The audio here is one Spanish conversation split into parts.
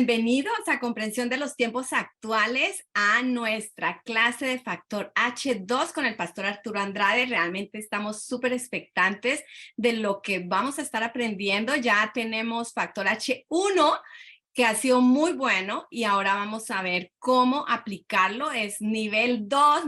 bienvenidos a Comprensión de los Tiempos Actuales a nuestra clase de Factor H2 con el pastor Arturo Andrade. Realmente estamos súper expectantes de lo que vamos a estar aprendiendo. Ya tenemos Factor H1, que ha sido muy bueno, y ahora vamos a ver cómo aplicarlo. Es nivel 2,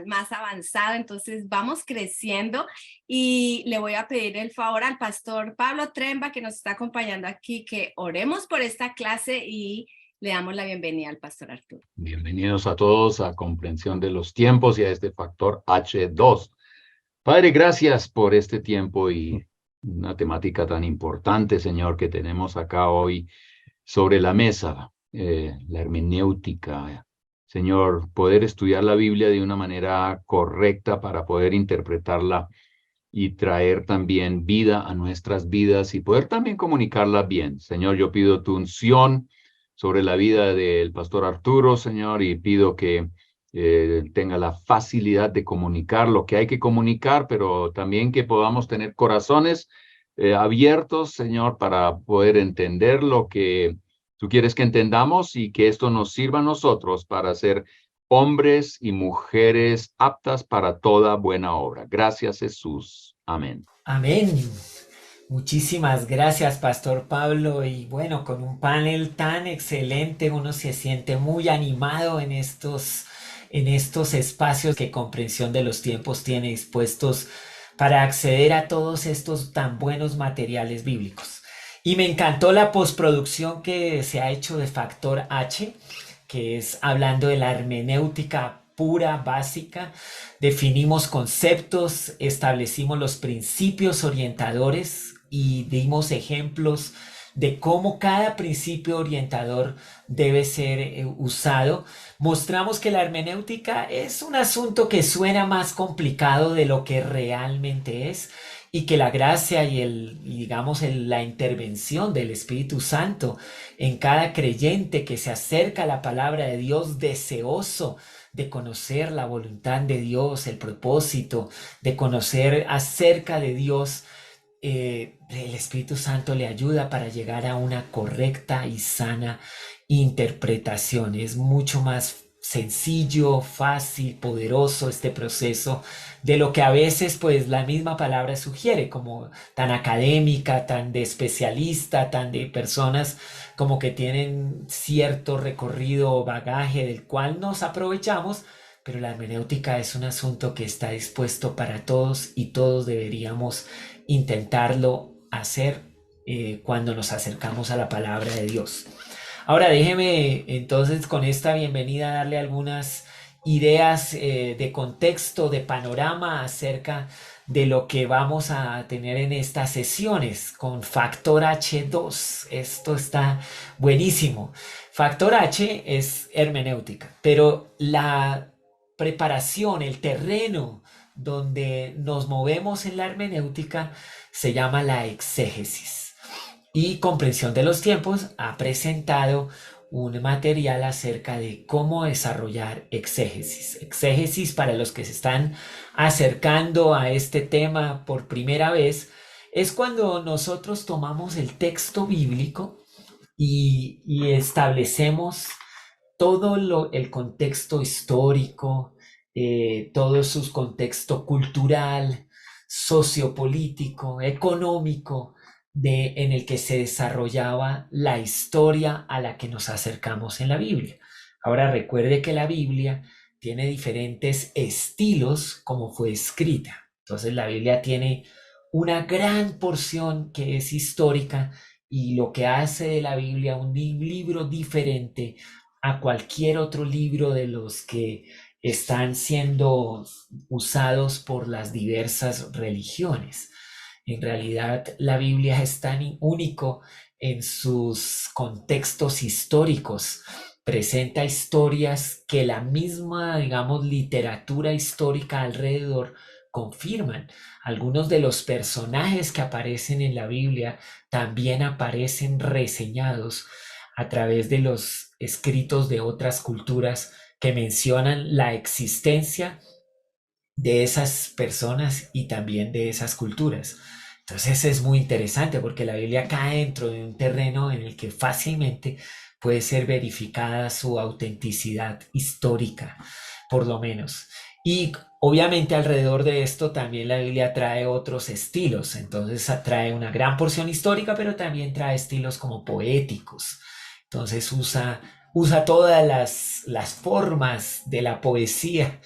más avanzado, entonces vamos creciendo, y le voy a pedir el favor al pastor Pablo Tremba, que nos está acompañando aquí, que oremos por esta clase y le damos la bienvenida al pastor Arturo. Bienvenidos a todos a Comprensión de los Tiempos y a este Factor H2. Padre, gracias por este tiempo y una temática tan importante, Señor, que tenemos acá hoy sobre la mesa, la hermenéutica. Señor, poder estudiar la Biblia de una manera correcta para poder interpretarla y traer también vida a nuestras vidas y poder también comunicarla bien. Señor, yo pido tu unción sobre la vida del pastor Arturo, Señor, y pido que tenga la facilidad de comunicar lo que hay que comunicar, pero también que podamos tener corazones abiertos, Señor, para poder entender lo que tú quieres que entendamos y que esto nos sirva a nosotros para ser hombres y mujeres aptas para toda buena obra. Gracias, Jesús. Amén. Amén. Muchísimas gracias, Pastor Pablo. Y bueno, con un panel tan excelente, uno se siente muy animado en estos espacios que Comprensión de los Tiempos tiene dispuestos para acceder a todos estos tan buenos materiales bíblicos. Y me encantó la postproducción que se ha hecho de Factor H, que es hablando de la hermenéutica pura, básica. Definimos conceptos, establecimos los principios orientadores y dimos ejemplos de cómo cada principio orientador debe ser usado. Mostramos que la hermenéutica es un asunto que suena más complicado de lo que realmente es, y que la gracia y la intervención del Espíritu Santo en cada creyente que se acerca a la palabra de Dios deseoso de conocer la voluntad de Dios, el propósito, de conocer acerca de Dios, el Espíritu Santo le ayuda para llegar a una correcta y sana interpretación. Es mucho más sencillo, fácil, poderoso este proceso de lo que a veces pues la misma palabra sugiere, como tan académica, tan de especialista, tan de personas como que tienen cierto recorrido o bagaje del cual nos aprovechamos. Pero la hermenéutica es un asunto que está dispuesto para todos, y todos deberíamos intentarlo hacer cuando nos acercamos a la palabra de Dios. Ahora déjeme entonces con esta bienvenida darle algunas ideas de contexto, de panorama acerca de lo que vamos a tener en estas sesiones con Factor H2. Esto está buenísimo. Factor H es hermenéutica, pero la preparación, el terreno donde nos movemos en la hermenéutica se llama la exégesis. Y Comprensión de los Tiempos ha presentado un material acerca de cómo desarrollar exégesis. Exégesis, para los que se están acercando a este tema por primera vez, es cuando nosotros tomamos el texto bíblico y establecemos todo el contexto histórico, todo su contexto cultural, sociopolítico, económico, en el que se desarrollaba la historia a la que nos acercamos en la Biblia. Ahora recuerde que la Biblia tiene diferentes estilos como fue escrita. Entonces la Biblia tiene una gran porción que es histórica, y lo que hace de la Biblia un libro diferente a cualquier otro libro de los que están siendo usados por las diversas religiones. En realidad, la Biblia es tan único en sus contextos históricos. Presenta historias que la misma, literatura histórica alrededor confirman. Algunos de los personajes que aparecen en la Biblia también aparecen reseñados a través de los escritos de otras culturas que mencionan la existencia de esas personas y también de esas culturas. Entonces es muy interesante porque la Biblia cae dentro de un terreno en el que fácilmente puede ser verificada su autenticidad histórica, por lo menos. Y obviamente alrededor de esto también la Biblia trae otros estilos, entonces trae una gran porción histórica, pero también trae estilos como poéticos. Entonces usa todas las formas de la poesía,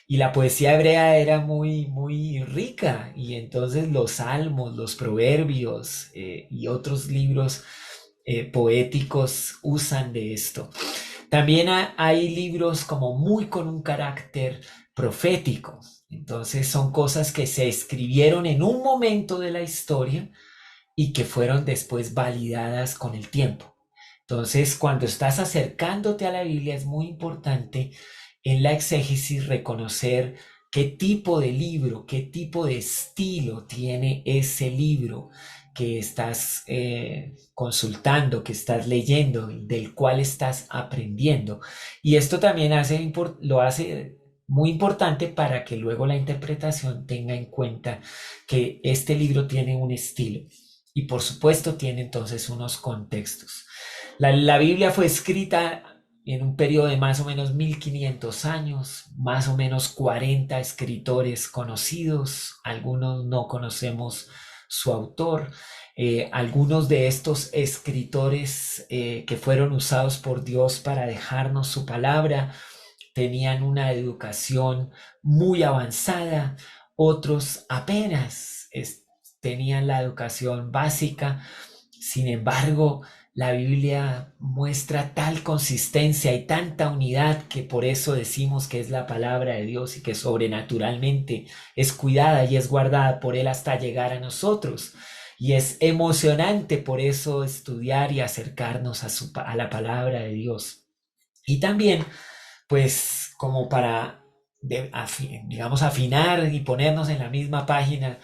y la poesía hebrea era muy rica, y entonces los salmos, los proverbios y otros libros poéticos usan de esto. También hay libros como muy con un carácter profético. Entonces son cosas que se escribieron en un momento de la historia y que fueron después validadas con el tiempo. Entonces, cuando estás acercándote a la Biblia, es muy importante en la exégesis reconocer qué tipo de libro, qué tipo de estilo tiene ese libro que estás consultando, que estás leyendo, del cual estás aprendiendo. Y esto también lo hace muy importante para que luego la interpretación tenga en cuenta que este libro tiene un estilo y por supuesto tiene entonces unos contextos. La Biblia fue escrita en un periodo de más o menos 1500 años, más o menos 40 escritores conocidos, algunos no conocemos su autor. Algunos de estos escritores que fueron usados por Dios para dejarnos su palabra tenían una educación muy avanzada, otros apenas tenían la educación básica. Sin embargo, la Biblia muestra tal consistencia y tanta unidad que por eso decimos que es la palabra de Dios y que sobrenaturalmente es cuidada y es guardada por Él hasta llegar a nosotros. Y es emocionante por eso estudiar y acercarnos a la palabra de Dios. Y también, pues, como para, digamos, afinar y ponernos en la misma página,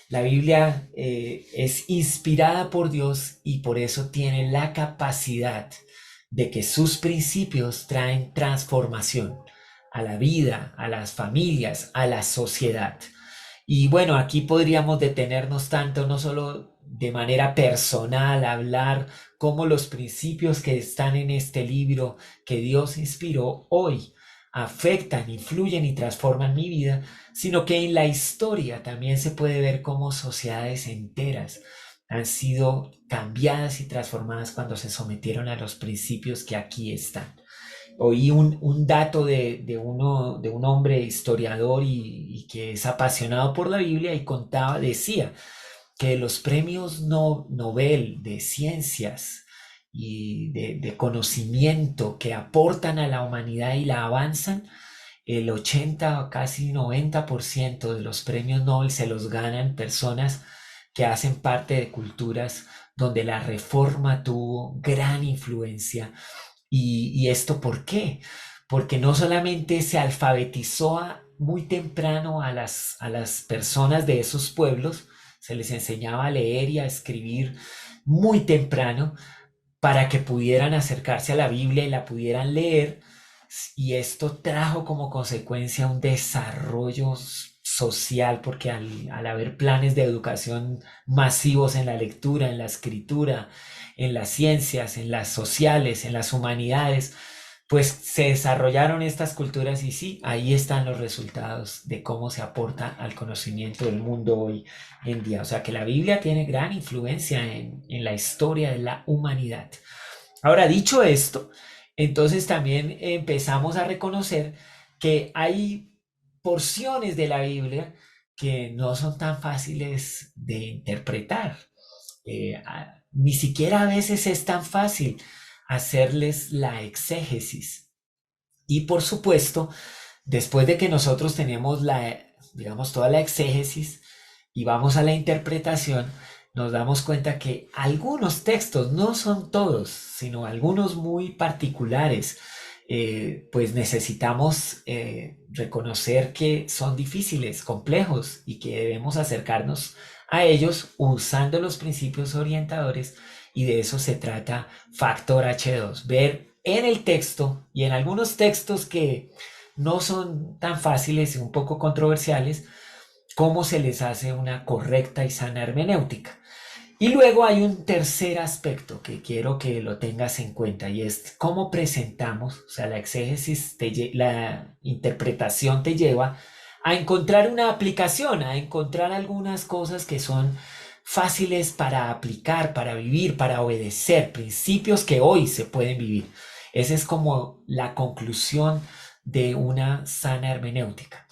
la Biblia es inspirada por Dios y por eso tiene la capacidad de que sus principios traen transformación a la vida, a las familias, a la sociedad. Y bueno, aquí podríamos detenernos tanto, no solo de manera personal, hablar cómo los principios que están en este libro que Dios inspiró hoy afectan, influyen y transforman mi vida, sino que en la historia también se puede ver cómo sociedades enteras han sido cambiadas y transformadas cuando se sometieron a los principios que aquí están. Oí un dato de un hombre historiador y que es apasionado por la Biblia y decía que los premios Nobel de ciencias y de conocimiento que aportan a la humanidad y la avanzan, el 80 o casi 90% de los premios Nobel se los ganan personas que hacen parte de culturas donde la reforma tuvo gran influencia. ¿Y esto por qué? Porque no solamente se alfabetizó muy temprano a las personas de esos pueblos, se les enseñaba a leer y a escribir muy temprano para que pudieran acercarse a la Biblia y la pudieran leer, y esto trajo como consecuencia un desarrollo social, porque al haber planes de educación masivos en la lectura, en la escritura, en las ciencias, en las sociales, en las humanidades, pues se desarrollaron estas culturas y sí, ahí están los resultados de cómo se aporta al conocimiento del mundo hoy en día. O sea que la Biblia tiene gran influencia en la historia de la humanidad. Ahora, dicho esto, entonces también empezamos a reconocer que hay porciones de la Biblia que no son tan fáciles de interpretar. Ni siquiera a veces es tan fácil hacerles la exégesis. Y por supuesto, después de que nosotros tenemos digamos, toda la exégesis y vamos a la interpretación, nos damos cuenta que algunos textos, no son todos, sino algunos muy particulares, pues necesitamos reconocer que son difíciles, complejos y que debemos acercarnos a ellos usando los principios orientadores, y de eso se trata Factor H2, ver en el texto y en algunos textos que no son tan fáciles y un poco controversiales, cómo se les hace una correcta y sana hermenéutica. Y luego hay un tercer aspecto que quiero que lo tengas en cuenta y es cómo presentamos, o sea, la exégesis, la interpretación te lleva a encontrar una aplicación, a encontrar algunas cosas que son fáciles para aplicar, para vivir, para obedecer, principios que hoy se pueden vivir. Esa es como la conclusión de una sana hermenéutica.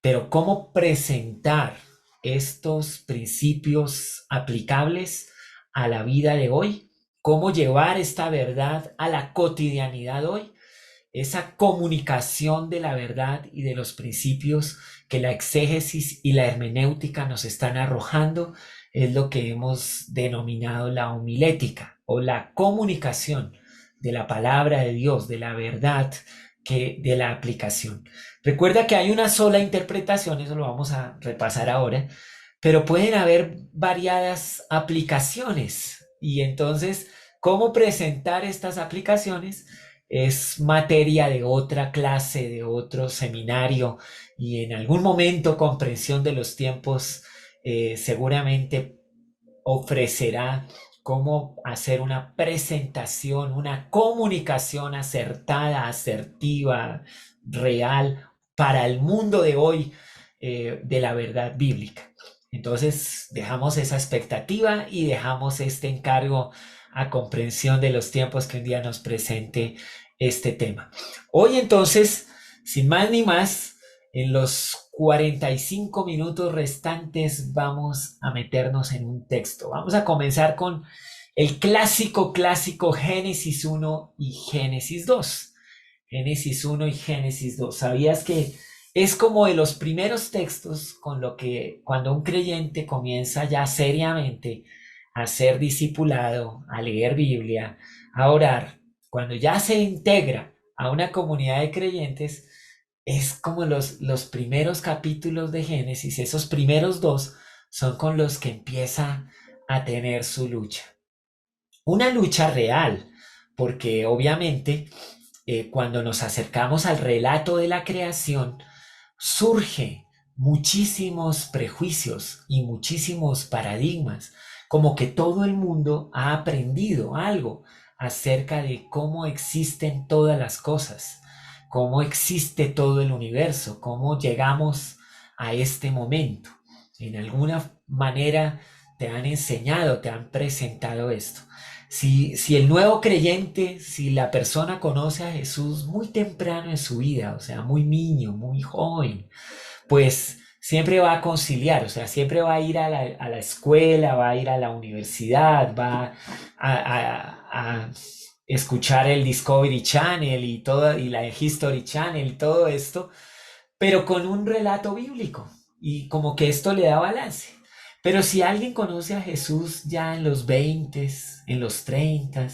Pero ¿cómo presentar estos principios aplicables a la vida de hoy? ¿Cómo llevar esta verdad a la cotidianidad hoy? Esa comunicación de la verdad y de los principios que la exégesis y la hermenéutica nos están arrojando es lo que hemos denominado la homilética o la comunicación de la palabra de Dios, de la verdad, que de la aplicación. Recuerda que hay una sola interpretación, eso lo vamos a repasar ahora, pero pueden haber variadas aplicaciones y entonces, ¿cómo presentar estas aplicaciones? Es materia de otra clase, de otro seminario y en algún momento comprensión de los tiempos seguramente ofrecerá cómo hacer una presentación, una comunicación acertada, asertiva, real para el mundo de hoy de la verdad bíblica. Entonces dejamos esa expectativa y dejamos este encargo a comprensión de los tiempos que un día nos presente este tema. Hoy entonces, sin más ni más, en los 45 minutos restantes vamos a meternos en un texto. Vamos a comenzar con el clásico Génesis 1 y Génesis 2. Génesis 1 y Génesis 2. ¿Sabías que es como de los primeros textos con lo que cuando un creyente comienza ya seriamente a ser discipulado, a leer Biblia, a orar, cuando ya se integra a una comunidad de creyentes, es como los primeros capítulos de Génesis, esos primeros dos son con los que empieza a tener su lucha. Una lucha real, porque obviamente cuando nos acercamos al relato de la creación, surge muchísimos prejuicios y muchísimos paradigmas, como que todo el mundo ha aprendido algo acerca de cómo existen todas las cosas, cómo existe todo el universo, cómo llegamos a este momento. En alguna manera te han enseñado, te han presentado esto. Si el nuevo creyente, si la persona conoce a Jesús muy temprano en su vida, o sea, muy niño, muy joven, pues siempre va a conciliar, o sea, siempre va a ir a la escuela, va a ir a la universidad, va a escuchar el Discovery Channel y la History Channel y todo esto, pero con un relato bíblico y como que esto le da balance. Pero si alguien conoce a Jesús ya en los 20, en los 30,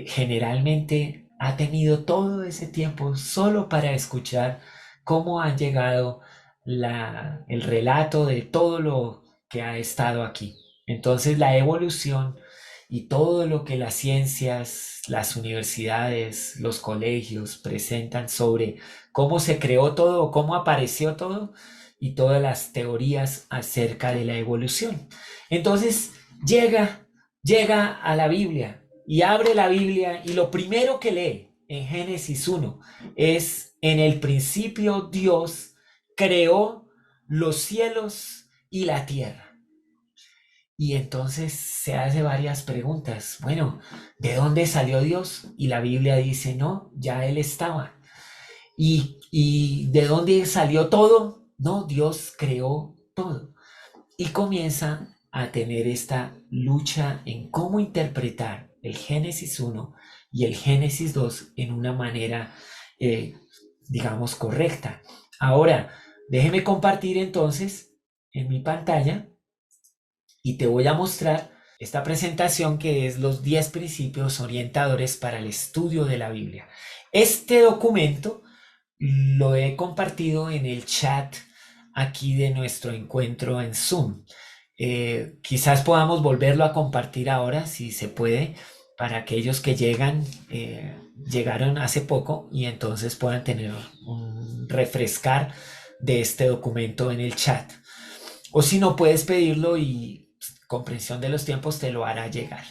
generalmente ha tenido todo ese tiempo solo para escuchar cómo ha llegado el relato de todo lo que ha estado aquí. Entonces la evolución y todo lo que las ciencias, las universidades, los colegios presentan sobre cómo se creó todo, cómo apareció todo, y todas las teorías acerca de la evolución. Entonces llega a la Biblia y abre la Biblia y lo primero que lee en Génesis 1 es: en el principio Dios creó los cielos y la tierra. Y entonces se hace varias preguntas. Bueno, ¿de dónde salió Dios? Y la Biblia dice, no, ya Él estaba. ¿Y de dónde salió todo? No, Dios creó todo. Y comienza a tener esta lucha en cómo interpretar el Génesis 1 y el Génesis 2 en una manera, digamos, correcta. Ahora, déjeme compartir entonces en mi pantalla y te voy a mostrar esta presentación que es los 10 principios orientadores para el estudio de la Biblia. Este documento lo he compartido en el chat aquí de nuestro encuentro en Zoom. Quizás podamos volverlo a compartir ahora, si se puede, para aquellos que llegaron hace poco y entonces puedan tener un refrescar de este documento en el chat. O si no, puedes pedirlo y comprensión de los tiempos te lo hará llegar.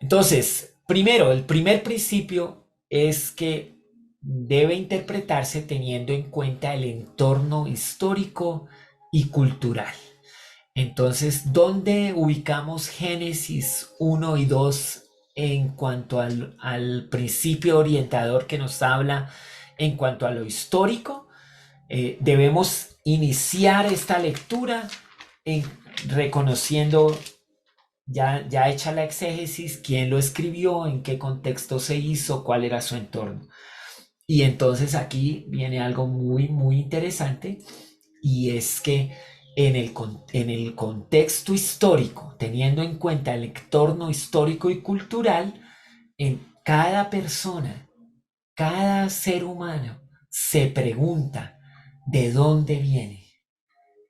Entonces, primero, el primer principio es que debe interpretarse teniendo en cuenta el entorno histórico y cultural. Entonces, ¿dónde ubicamos Génesis 1 y 2 en cuanto al principio orientador que nos habla en cuanto a lo histórico? Debemos iniciar esta lectura reconociendo, ya hecha la exégesis, quién lo escribió, en qué contexto se hizo, cuál era su entorno. Y entonces aquí viene algo muy, muy interesante, y es que en el contexto histórico, teniendo en cuenta el entorno histórico y cultural, en cada persona, cada ser humano se pregunta de dónde viene,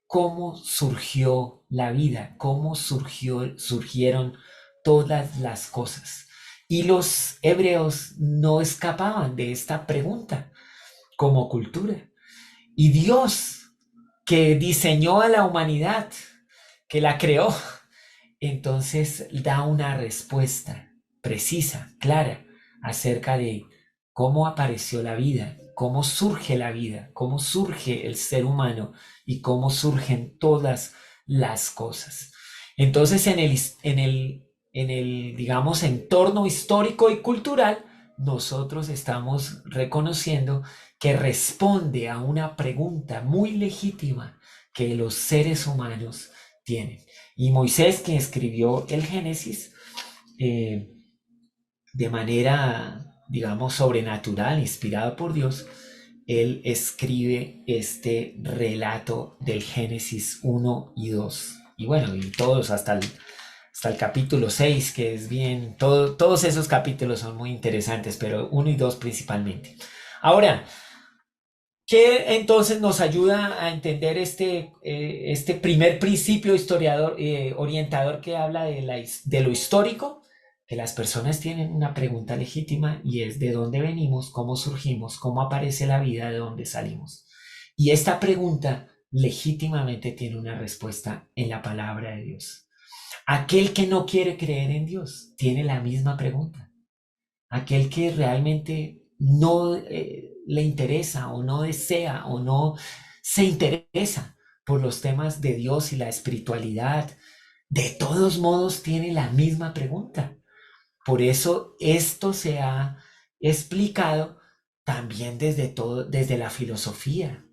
cómo surgió la vida, cómo surgieron todas las cosas. Y los hebreos no escapaban de esta pregunta como cultura. Y Dios, que diseñó a la humanidad, que la creó, entonces da una respuesta precisa, clara, acerca de cómo apareció la vida, cómo surge la vida, cómo surge el ser humano y cómo surgen todas las cosas. Entonces, digamos, entorno histórico y cultural, nosotros estamos reconociendo que responde a una pregunta muy legítima que los seres humanos tienen. Y Moisés, que escribió el Génesis, de manera, digamos, sobrenatural, inspirado por Dios, él escribe este relato del Génesis 1 y 2. Y bueno, y todos hasta el capítulo 6, que es bien, todos esos capítulos son muy interesantes, pero 1 y 2 principalmente. Ahora, ¿qué entonces nos ayuda a entender este primer principio orientador que habla de lo histórico? Que las personas tienen una pregunta legítima, y es: ¿de dónde venimos? ¿Cómo surgimos? ¿Cómo aparece la vida? ¿De dónde salimos? Y esta pregunta legítimamente tiene una respuesta en la palabra de Dios. Aquel que no quiere creer en Dios tiene la misma pregunta. Aquel que realmente no le interesa o no desea o no se interesa por los temas de Dios y la espiritualidad, de todos modos tiene la misma pregunta. Por eso esto se ha explicado también desde la filosofía.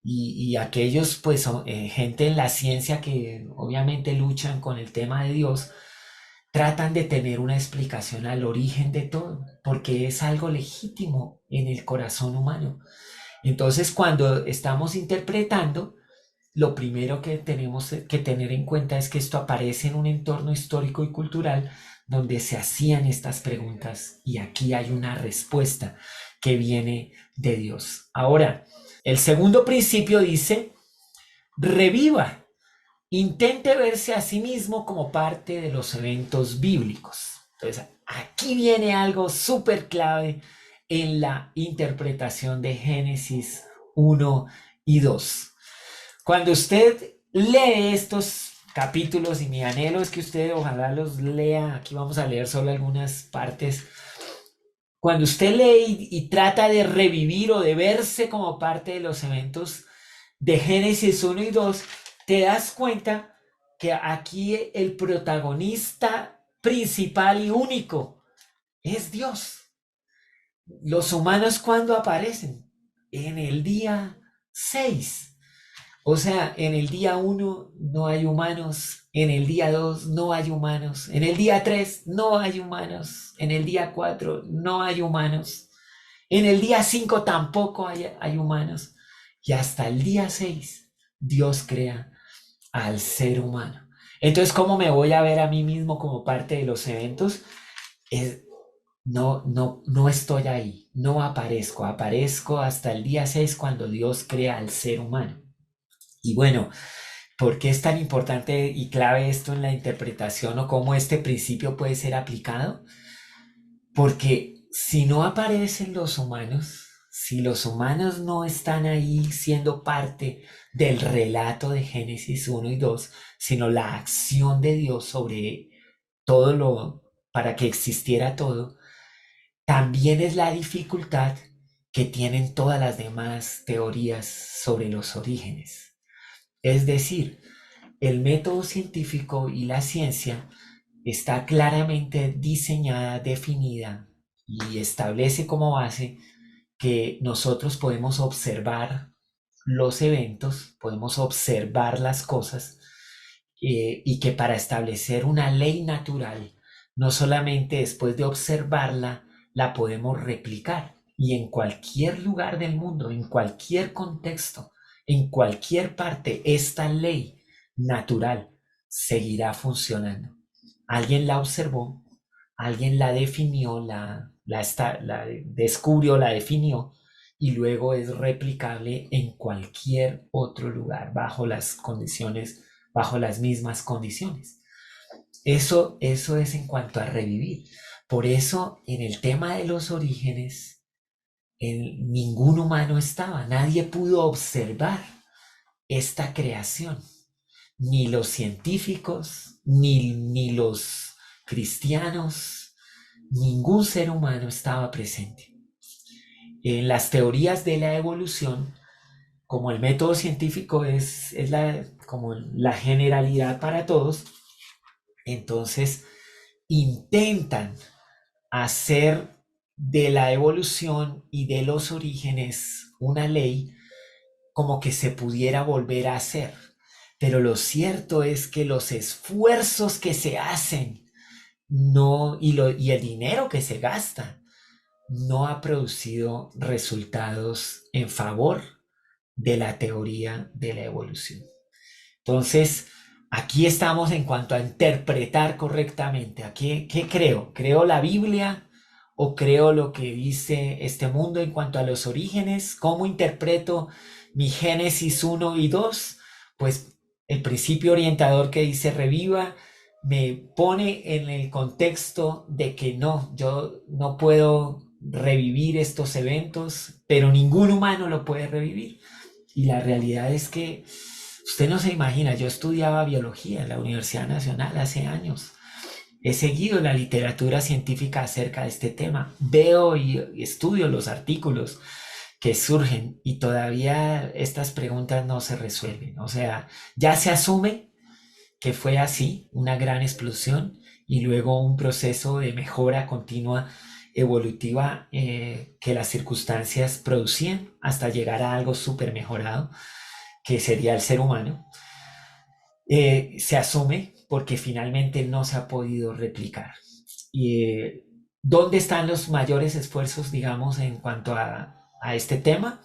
Y aquellos, pues, gente en la ciencia que obviamente luchan con el tema de Dios, tratan de tener una explicación al origen de todo, porque es algo legítimo en el corazón humano. Entonces, cuando estamos interpretando, lo primero que tenemos que tener en cuenta es que esto aparece en un entorno histórico y cultural donde se hacían estas preguntas, y aquí hay una respuesta que viene de Dios. Ahora, el segundo principio dice: reviva. Intente verse a sí mismo como parte de los eventos bíblicos. Entonces, aquí viene algo súper clave en la interpretación de Génesis 1 y 2. Cuando usted lee estos capítulos, y mi anhelo es que usted ojalá los lea, aquí vamos a leer solo algunas partes. Cuando usted lee y trata de revivir o de verse como parte de los eventos de Génesis 1 y 2, te das cuenta que aquí el protagonista principal y único es Dios. Los humanos, ¿cuándo aparecen? En el día 6. O sea, en el día 1 no hay humanos, en el día 2 no hay humanos, en el día 3 no hay humanos, en el día 4 no hay humanos, en el día 5 tampoco hay humanos, y hasta el día 6 Dios crea al ser humano. Entonces, ¿cómo me voy a ver a mí mismo como parte de los eventos? No estoy ahí, no aparezco hasta el día 6 cuando Dios crea al ser humano. Y bueno, ¿por qué es tan importante y clave esto en la interpretación, o cómo este principio puede ser aplicado? Porque si no aparecen los humanos, si los humanos no están ahí siendo parte del relato de Génesis 1 y 2, sino la acción de Dios sobre todo para que existiera todo, también es la dificultad que tienen todas las demás teorías sobre los orígenes. Es decir, el método científico y la ciencia está claramente diseñada, definida y establece como base que nosotros podemos observar los eventos, podemos observar las cosas y que para establecer una ley natural, no solamente después de observarla, la podemos replicar y en cualquier lugar del mundo, en cualquier contexto, en cualquier parte, esta ley natural seguirá funcionando. Alguien la observó, alguien la definió, la descubrió, la definió y luego es replicable en cualquier otro lugar bajo las condiciones, bajo las mismas condiciones. Eso es en cuanto a revivir. Por eso en el tema de los orígenes, ningún humano estaba, nadie pudo observar esta creación, ni los científicos, ni los cristianos, ningún ser humano estaba presente. En las teorías de la evolución, como el método científico es como la generalidad para todos, entonces intentan hacer de la evolución y de los orígenes una ley como que se pudiera volver a hacer. Pero lo cierto es que los esfuerzos que se hacen y el dinero que se gasta no ha producido resultados en favor de la teoría de la evolución. Entonces, aquí estamos en cuanto a interpretar correctamente. ¿Qué creo? ¿Creo la Biblia o creo lo que dice este mundo en cuanto a los orígenes? ¿Cómo interpreto mi Génesis 1 y 2? Pues el principio orientador que dice reviva me pone en el contexto de que yo no puedo revivir estos eventos, pero ningún humano lo puede revivir. Y la realidad es que usted no se imagina, yo estudiaba biología en la Universidad Nacional hace años. He seguido la literatura científica acerca de este tema. Veo y estudio los artículos que surgen y todavía estas preguntas no se resuelven. O sea, ya se asume que fue así, una gran explosión y luego un proceso de mejora continua evolutiva que las circunstancias producían hasta llegar a algo súper mejorado que sería el ser humano. Se asume porque finalmente no se ha podido replicar. ¿Dónde están los mayores esfuerzos, digamos, en cuanto a este tema?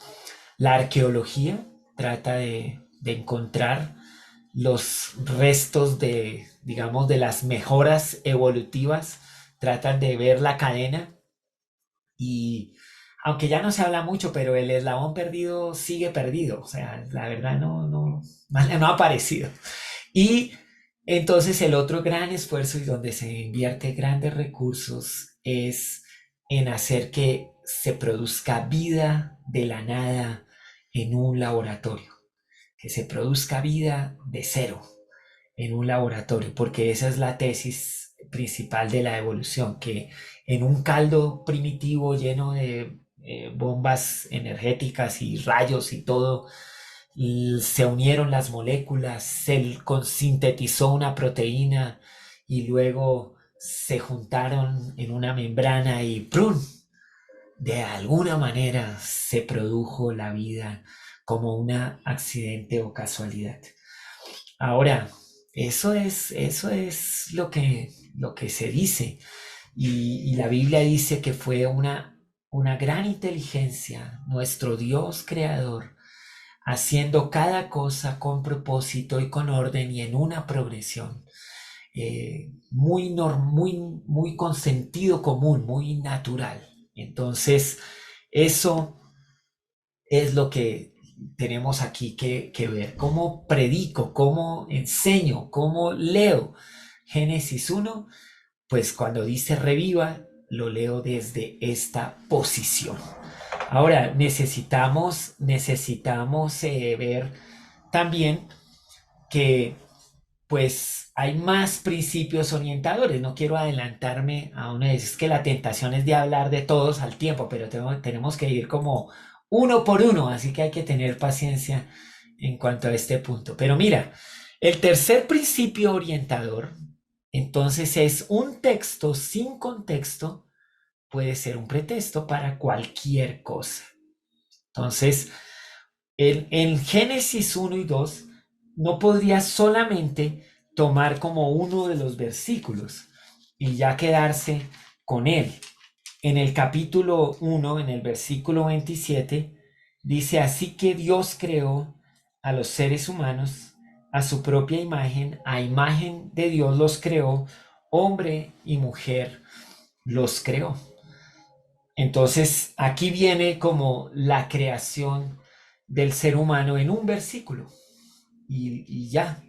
La arqueología trata de encontrar los restos digamos, de las mejoras evolutivas, tratan de ver la cadena y aunque ya no se habla mucho, pero el eslabón perdido sigue perdido, o sea, la verdad no ha aparecido. Y entonces el otro gran esfuerzo y donde se invierte grandes recursos es en hacer que se produzca vida de la nada en un laboratorio, que se produzca vida de cero en un laboratorio, porque esa es la tesis principal de la evolución, que en un caldo primitivo lleno de bombas energéticas y rayos y todo, se unieron las moléculas, se sintetizó una proteína y luego se juntaron en una membrana y ¡prum! De alguna manera se produjo la vida como un accidente o casualidad. Ahora, eso es lo que se dice y la Biblia dice que fue una gran inteligencia, nuestro Dios creador, haciendo cada cosa con propósito y con orden y en una progresión muy con sentido común, muy natural. Entonces, eso es lo que tenemos aquí que ver. ¿Cómo predico? ¿Cómo enseño? ¿Cómo leo? Génesis 1, pues cuando dice reviva, lo leo desde esta posición. Ahora, necesitamos ver también que pues hay más principios orientadores. No quiero adelantarme a uno de esos, es que la tentación es de hablar de todos al tiempo, pero tenemos que ir como uno por uno, así que hay que tener paciencia en cuanto a este punto. Pero mira, el tercer principio orientador, entonces, es un texto sin contexto, puede ser un pretexto para cualquier cosa. Entonces, en Génesis 1 y 2 no podría solamente tomar como uno de los versículos y ya quedarse con él. En el capítulo 1, en el versículo 27, dice: así que Dios creó a los seres humanos a su propia imagen, a imagen de Dios los creó, hombre y mujer los creó. Entonces, aquí viene como la creación del ser humano en un versículo y ya.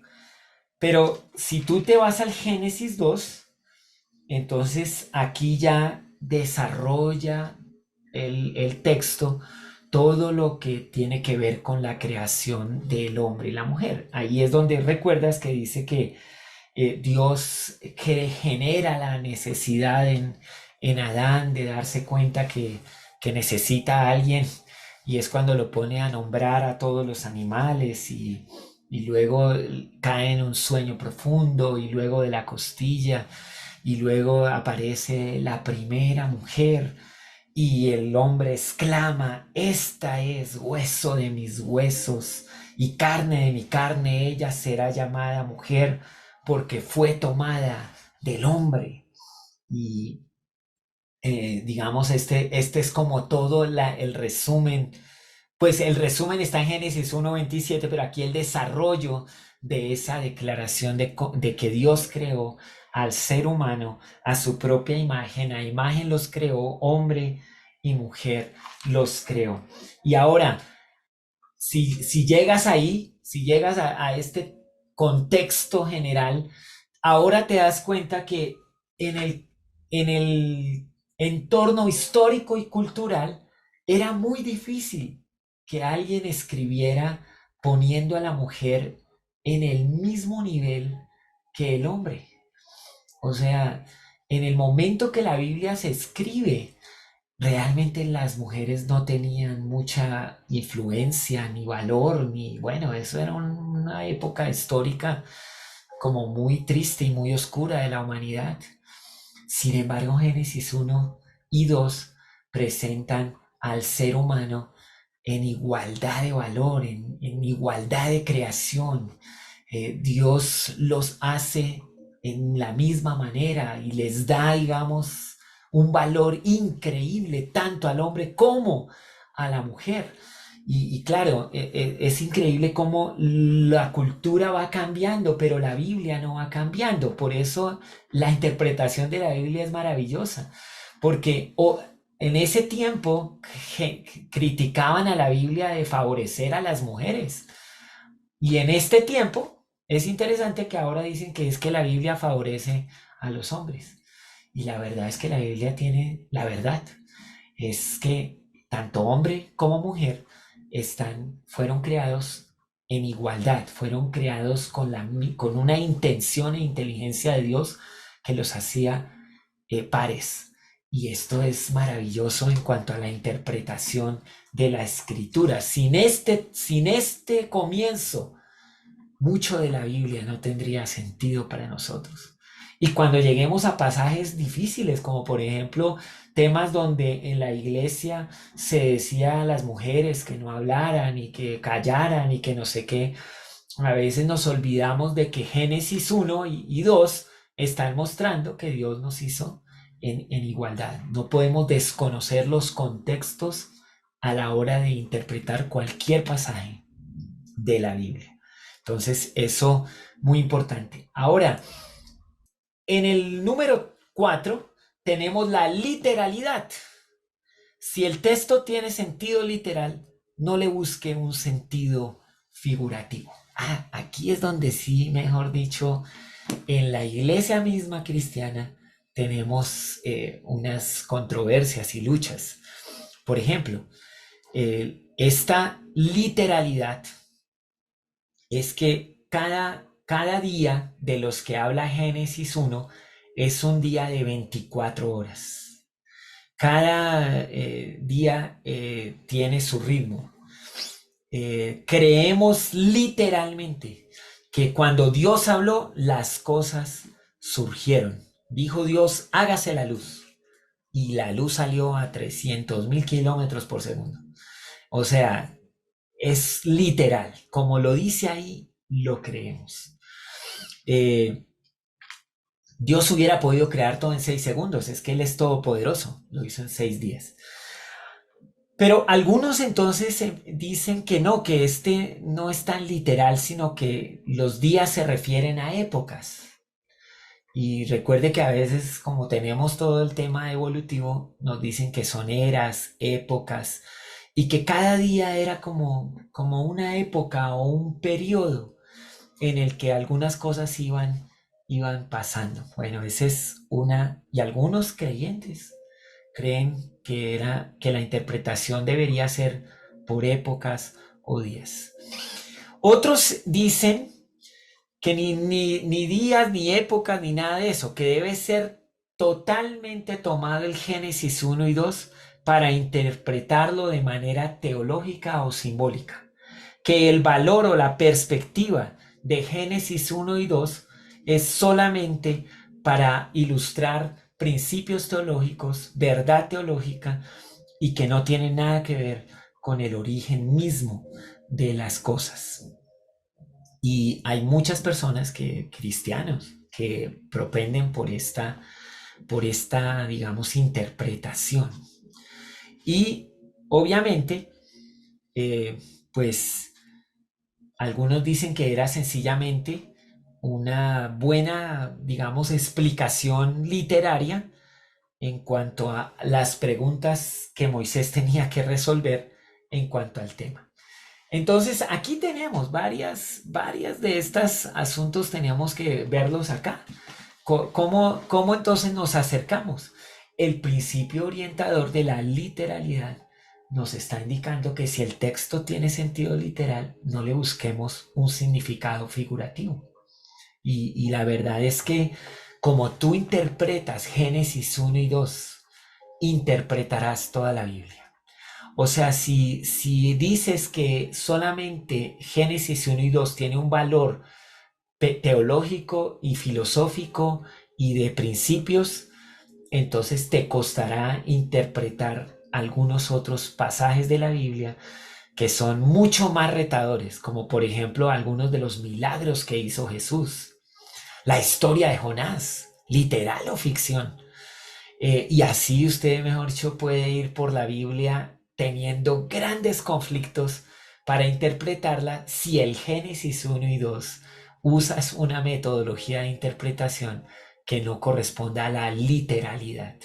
Pero si tú te vas al Génesis 2, entonces aquí ya desarrolla el texto todo lo que tiene que ver con la creación del hombre y la mujer. Ahí es donde recuerdas que dice que Dios que genera la necesidad en Adán de darse cuenta que necesita a alguien, y es cuando lo pone a nombrar a todos los animales y luego cae en un sueño profundo y luego de la costilla y luego aparece la primera mujer y el hombre exclama: esta es hueso de mis huesos y carne de mi carne, ella será llamada mujer porque fue tomada del hombre. Y digamos, este es como todo el resumen. Pues el resumen está en Génesis 1:27, pero aquí el desarrollo de esa declaración de que Dios creó al ser humano a su propia imagen, a imagen los creó, hombre y mujer los creó. Y ahora, si llegas ahí, si llegas a este contexto general, ahora te das cuenta que en el entorno histórico y cultural era muy difícil que alguien escribiera poniendo a la mujer en el mismo nivel que el hombre. O sea, en el momento que la Biblia se escribe, realmente las mujeres no tenían mucha influencia, ni valor, ni bueno, eso era una época histórica como muy triste y muy oscura de la humanidad. Sin embargo, Génesis 1 y 2 presentan al ser humano en igualdad de valor, en igualdad de creación. Dios los hace en la misma manera y les da, digamos, un valor increíble tanto al hombre como a la mujer. Y claro, es increíble cómo la cultura va cambiando, pero la Biblia no va cambiando. Por eso la interpretación de la Biblia es maravillosa, porque en ese tiempo criticaban a la Biblia de favorecer a las mujeres. Y en este tiempo es interesante que ahora dicen que es que la Biblia favorece a los hombres. Y la verdad es que la Biblia tiene la verdad. Es que tanto hombre como mujer fueron creados en igualdad, fueron creados con una intención e inteligencia de Dios que los hacía pares. Y esto es maravilloso en cuanto a la interpretación de la escritura. Sin este comienzo, mucho de la Biblia no tendría sentido para nosotros. Y cuando lleguemos a pasajes difíciles, como por ejemplo temas donde en la iglesia se decía a las mujeres que no hablaran y que callaran y que no sé qué, a veces nos olvidamos de que Génesis 1 y 2 están mostrando que Dios nos hizo en igualdad. No podemos desconocer los contextos a la hora de interpretar cualquier pasaje de la Biblia. Entonces, eso muy importante. Ahora, en el número 4 tenemos la literalidad. Si el texto tiene sentido literal, no le busque un sentido figurativo. Aquí es donde sí, mejor dicho, en la iglesia misma cristiana tenemos unas controversias y luchas. Por ejemplo, Esta literalidad es que cada día de los que habla Génesis 1 es un día de 24 horas. Cada día tiene su ritmo. Creemos literalmente que cuando Dios habló, las cosas surgieron. Dijo Dios, hágase la luz. Y la luz salió a 300.000 kilómetros por segundo. O sea, es literal. Como lo dice ahí, lo creemos. Dios hubiera podido crear todo en 6 segundos. Es que Él es todopoderoso. Lo hizo en 6 días. Pero algunos entonces dicen que no, que este no es tan literal, sino que los días se refieren a épocas. Y recuerde que a veces, como tenemos todo el tema evolutivo, nos dicen que son eras, épocas, y que cada día era como una época o un periodo en el que algunas cosas iban pasando. Bueno, esa es una, y algunos creyentes creen que la interpretación debería ser por épocas o días. Otros dicen que ni días, ni épocas, ni nada de eso, que debe ser totalmente tomado el Génesis 1 y 2 para interpretarlo de manera teológica o simbólica. Que el valor o la perspectiva de Génesis 1 y 2 es solamente para ilustrar principios teológicos, verdad teológica, y que no tiene nada que ver con el origen mismo de las cosas. Y hay muchas personas cristianos, que propenden por esta, digamos, interpretación. Y obviamente, pues, algunos dicen que era sencillamente una buena, digamos, explicación literaria en cuanto a las preguntas que Moisés tenía que resolver en cuanto al tema. Entonces, aquí tenemos varias de estos asuntos, teníamos que verlos acá. ¿Cómo entonces nos acercamos? El principio orientador de la literalidad nos está indicando que si el texto tiene sentido literal, no le busquemos un significado figurativo. Y la verdad es que como tú interpretas Génesis 1 y 2, interpretarás toda la Biblia. O sea, si dices que solamente Génesis 1 y 2 tiene un valor teológico y filosófico y de principios, entonces te costará interpretar algunos otros pasajes de la Biblia que son mucho más retadores, como por ejemplo algunos de los milagros que hizo Jesús, la historia de Jonás, literal o ficción. Y así usted, mejor dicho, puede ir por la Biblia teniendo grandes conflictos para interpretarla si el Génesis 1 y 2 usas una metodología de interpretación que no corresponda a la literalidad.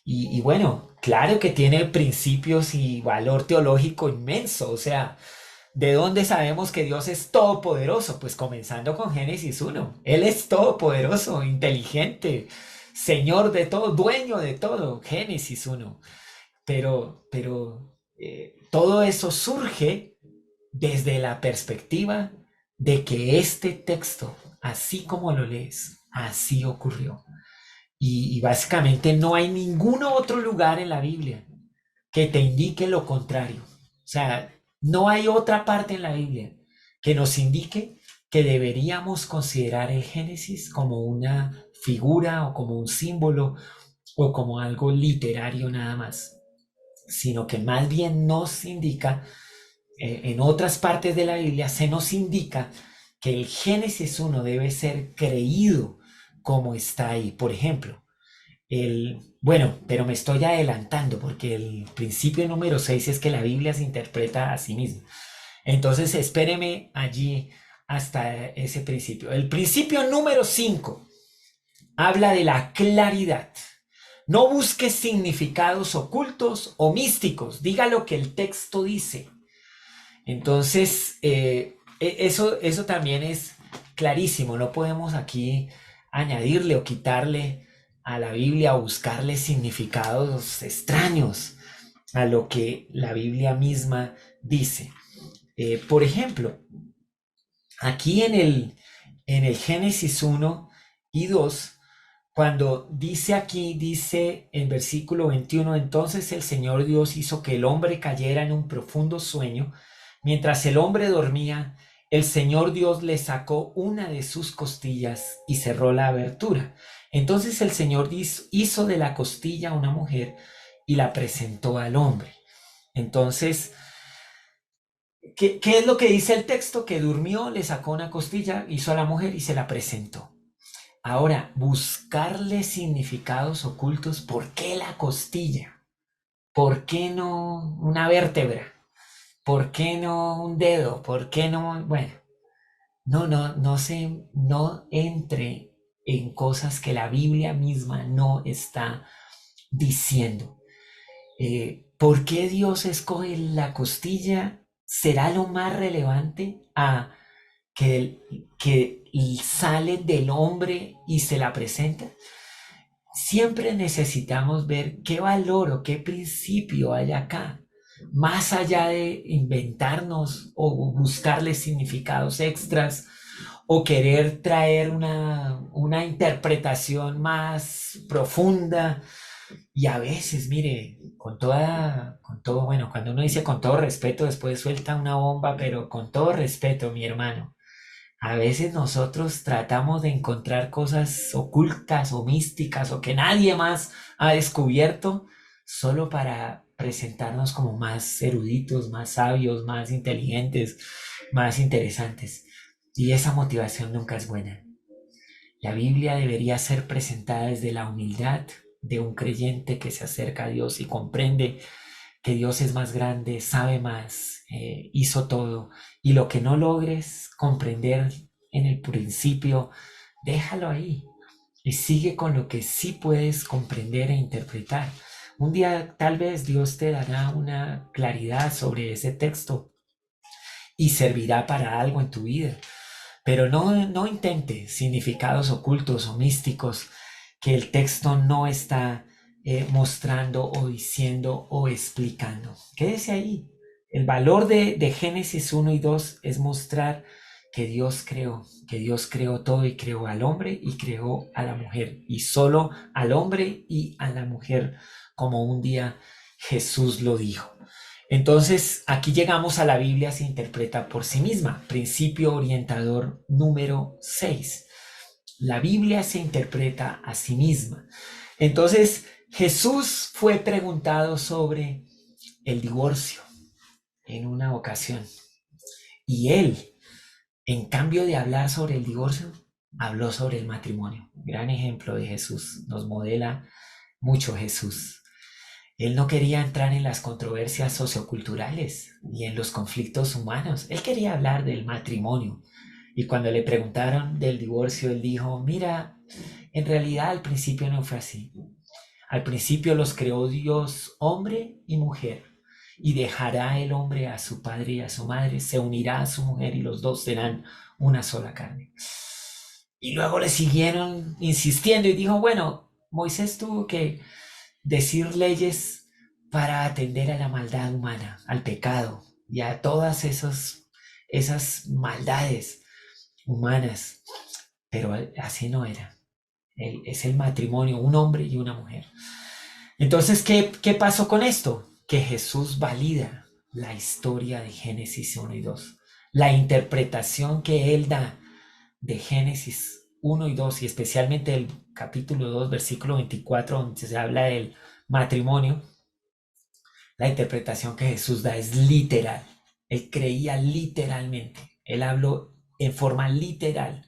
Y bueno, claro que tiene principios y valor teológico inmenso. O sea, ¿de dónde sabemos que Dios es todopoderoso? Pues comenzando con Génesis 1. Él es todopoderoso, inteligente, Señor de todo, dueño de todo. Génesis 1. Pero todo eso surge desde la perspectiva de que este texto, así como lo lees, así ocurrió. Y básicamente no hay ningún otro lugar en la Biblia que te indique lo contrario. O sea, no hay otra parte en la Biblia que nos indique que deberíamos considerar el Génesis como una figura o como un símbolo o como algo literario nada más, sino que más bien nos indica, en otras partes de la Biblia se nos indica que el Génesis 1 debe ser creído como está ahí. Por ejemplo, bueno, pero me estoy adelantando porque el principio número 6 es que la Biblia se interpreta a sí misma. Entonces espéreme allí hasta ese principio. El principio número 5 habla de la claridad. No busques significados ocultos o místicos. Diga lo que el texto dice. Entonces, eso también es clarísimo. No podemos aquí añadirle o quitarle a la Biblia o buscarle significados extraños. a lo que la Biblia misma dice. Por ejemplo, aquí en el Génesis 1 y 2, cuando dice aquí, dice en versículo 21, entonces el Señor Dios hizo que el hombre cayera en un profundo sueño. Mientras el hombre dormía, el Señor Dios le sacó una de sus costillas y cerró la abertura. Entonces el Señor hizo de la costilla una mujer y la presentó al hombre. Entonces, ¿qué es lo que dice el texto? Que durmió, le sacó una costilla, hizo a la mujer y se la presentó. Ahora, buscarle significados ocultos. ¿Por qué la costilla? ¿Por qué no una vértebra? ¿Por qué no un dedo? ¿Por qué no? Bueno, no entre en cosas que la Biblia misma no está diciendo. ¿Por qué Dios escoge la costilla? ¿Será lo más relevante a que sale del hombre y se la presenta? Siempre necesitamos ver qué valor o qué principio hay acá, más allá de inventarnos o buscarle significados extras o querer traer una interpretación más profunda. Y a veces, mire, con todo, bueno, cuando uno dice con todo respeto, después suelta una bomba, pero con todo respeto, mi hermano, a veces nosotros tratamos de encontrar cosas ocultas o místicas o que nadie más ha descubierto solo para presentarnos como más eruditos, más sabios, más inteligentes, más interesantes. Y esa motivación nunca es buena. La Biblia debería ser presentada desde la humildad de un creyente que se acerca a Dios y comprende que Dios es más grande, sabe más, hizo todo. Y lo que no logres comprender en el principio, déjalo ahí y sigue con lo que sí puedes comprender e interpretar. Un día tal vez Dios te dará una claridad sobre ese texto y servirá para algo en tu vida. Pero no intente significados ocultos o místicos que el texto no está mostrando o diciendo o explicando. Quédese ahí. El valor de Génesis 1 y 2 es mostrar que Dios creó todo y creó al hombre y creó a la mujer. Y solo al hombre y a la mujer, como un día Jesús lo dijo. Entonces, aquí llegamos a la Biblia se interpreta por sí misma. Principio orientador número 6. La Biblia se interpreta a sí misma. Entonces, Jesús fue preguntado sobre el divorcio en una ocasión. Y él, en cambio de hablar sobre el divorcio, habló sobre el matrimonio. Gran ejemplo de Jesús. Nos modela mucho Jesús. Él no quería entrar en las controversias socioculturales ni en los conflictos humanos. Él quería hablar del matrimonio. Y cuando le preguntaron del divorcio, él dijo, mira, en realidad al principio no fue así. Al principio los creó Dios hombre y mujer. Y dejará el hombre a su padre y a su madre, se unirá a su mujer y los dos serán una sola carne. Y luego le siguieron insistiendo y dijo, bueno, Moisés tuvo que decir leyes para atender a la maldad humana, al pecado y a todas esas maldades humanas. Pero así no era. Es el matrimonio, un hombre y una mujer. Entonces, ¿qué pasó con esto? Que Jesús valida la historia de Génesis 1 y 2. La interpretación que él da de Génesis 1 y 2 y especialmente el capítulo 2, versículo 24, donde se habla del matrimonio, la interpretación que Jesús da es literal. Él creía literalmente. Él habló en forma literal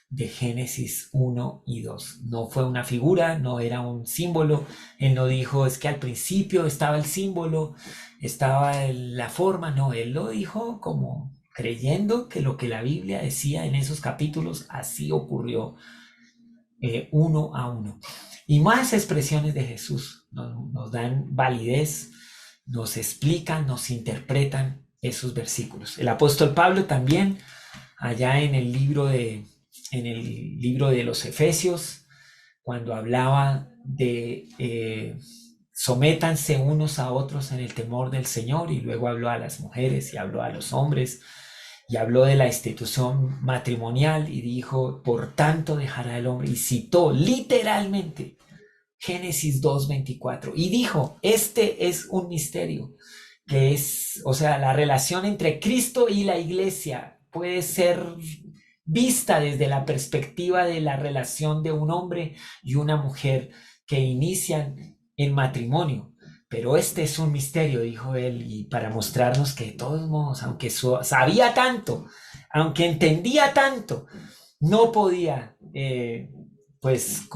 de Génesis 1 y 2. No fue una figura, no era un símbolo. Él no dijo, es que al principio estaba el símbolo, estaba la forma. No, él lo dijo como creyendo que lo que la Biblia decía en esos capítulos, así ocurrió uno a uno. Y más expresiones de Jesús nos dan validez, nos explican, nos interpretan esos versículos. El apóstol Pablo también, allá en el libro de los Efesios, cuando hablaba de sométanse unos a otros en el temor del Señor, y luego habló a las mujeres y habló a los hombres y habló de la institución matrimonial y dijo, por tanto dejará el hombre, y citó literalmente Génesis 2:24 y dijo, este es un misterio, que es, o sea, la relación entre Cristo y la iglesia puede ser vista desde la perspectiva de la relación de un hombre y una mujer que inician en matrimonio. Pero este es un misterio, dijo él, y para mostrarnos que de todos modos, aunque sabía tanto, aunque entendía tanto, no podía, pues,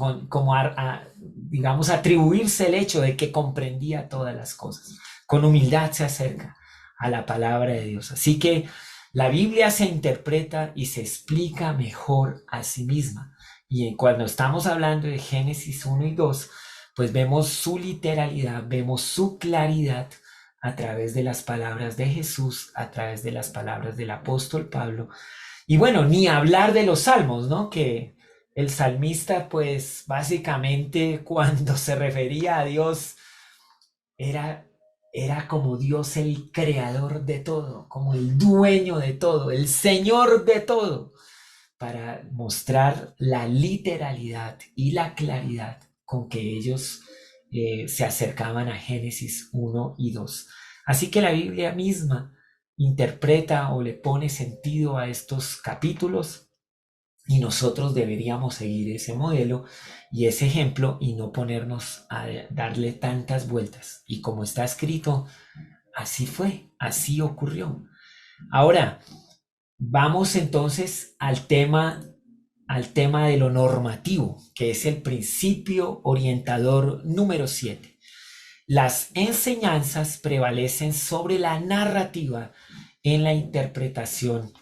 digamos, atribuirse el hecho de que comprendía todas las cosas. Con humildad se acerca a la palabra de Dios. Así que la Biblia se interpreta y se explica mejor a sí misma. Y cuando estamos hablando de Génesis 1 y 2, pues vemos su literalidad, vemos su claridad a través de las palabras de Jesús, a través de las palabras del apóstol Pablo. Y bueno, ni hablar de los salmos, ¿no? Que el salmista, pues básicamente cuando se refería a Dios, era como Dios el creador de todo, como el dueño de todo, el Señor de todo, para mostrar la literalidad y la claridad con que ellos se acercaban a Génesis 1 y 2. Así que la Biblia misma interpreta o le pone sentido a estos capítulos, y nosotros deberíamos seguir ese modelo y ese ejemplo y no ponernos a darle tantas vueltas. Y como está escrito, así fue, así ocurrió. Ahora, vamos entonces al tema de lo normativo, que es el principio orientador número 7. Las enseñanzas prevalecen sobre la narrativa en la interpretación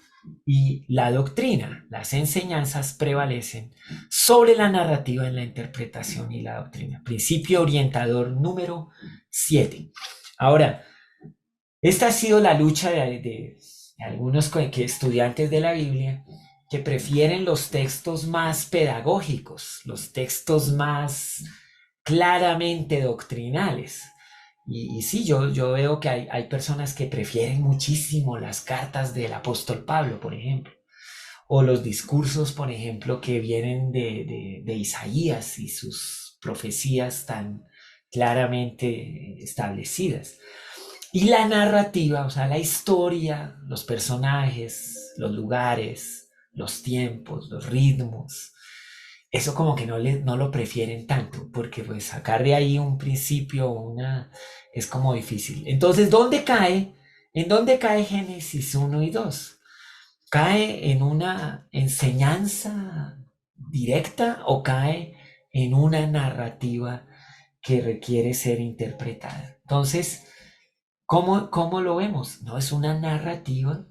y la doctrina. Las enseñanzas prevalecen sobre la narrativa en la interpretación y la doctrina. Principio orientador número 7. Ahora, esta ha sido la lucha de algunos estudiantes de la Biblia que prefieren los textos más pedagógicos, los textos más claramente doctrinales. Y sí, yo veo que hay personas que prefieren muchísimo las cartas del apóstol Pablo, por ejemplo, o los discursos, por ejemplo, que vienen de Isaías y sus profecías tan claramente establecidas. Y la narrativa, o sea, la historia, los personajes, los lugares, los tiempos, los ritmos, eso como que no lo prefieren tanto, porque pues sacar de ahí un principio, es como difícil. Entonces, ¿en dónde cae Génesis 1 y 2? ¿Cae en una enseñanza directa o cae en una narrativa que requiere ser interpretada? Entonces, ¿cómo lo vemos? No es una narrativa,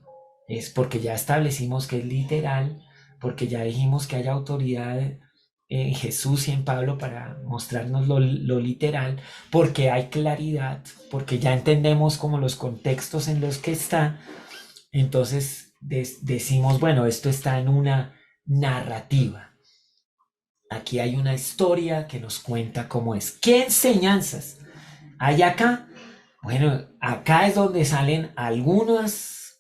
es porque ya establecimos que es literal, porque ya dijimos que hay autoridad en Jesús y en Pablo para mostrarnos lo literal, porque hay claridad, porque ya entendemos como los contextos en los que está. Entonces decimos, bueno, esto está en una narrativa. Aquí hay una historia que nos cuenta cómo es. ¿Qué enseñanzas hay acá? Bueno, acá es donde salen algunos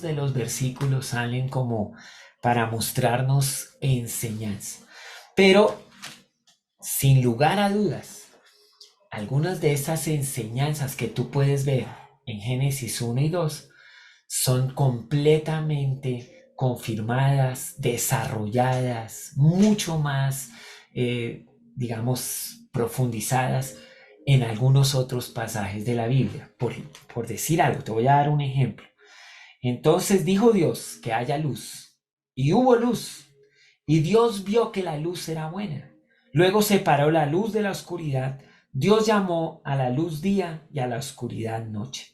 de los versículos, salen como para mostrarnos enseñanza. Pero, sin lugar a dudas, algunas de esas enseñanzas que tú puedes ver en Génesis 1 y 2 son completamente confirmadas, desarrolladas, mucho más, digamos, profundizadas en algunos otros pasajes de la Biblia. Por decir algo, te voy a dar un ejemplo. Entonces dijo Dios que haya luz, y hubo luz, y Dios vio que la luz era buena. Luego separó la luz de la oscuridad. Dios llamó a la luz día y a la oscuridad noche.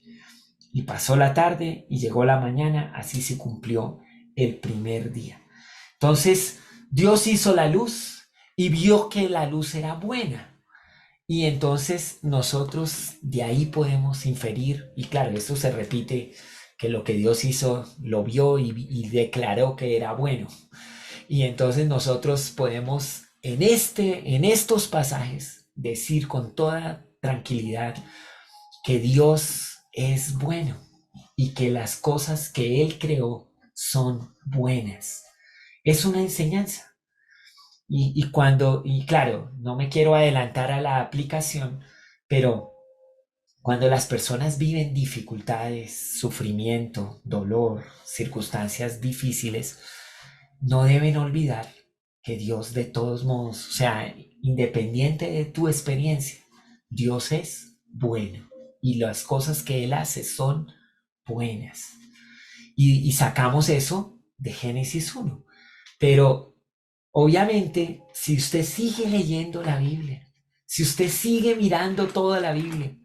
Y pasó la tarde y llegó la mañana, así se cumplió el primer día. Entonces Dios hizo la luz y vio que la luz era buena. Y entonces nosotros de ahí podemos inferir, y claro, esto se repite, que lo que Dios hizo lo vio y declaró que era bueno. Y entonces nosotros podemos en estos pasajes decir con toda tranquilidad, que Dios es bueno y que las cosas que Él creó son buenas. Es una enseñanza. Y claro, no me quiero adelantar a la aplicación, pero cuando las personas viven dificultades, sufrimiento, dolor, circunstancias difíciles, no deben olvidar que Dios de todos modos, o sea, independiente de tu experiencia, Dios es bueno y las cosas que Él hace son buenas. Y sacamos eso de Génesis 1. Pero obviamente, si usted sigue leyendo la Biblia, si usted sigue mirando toda la Biblia,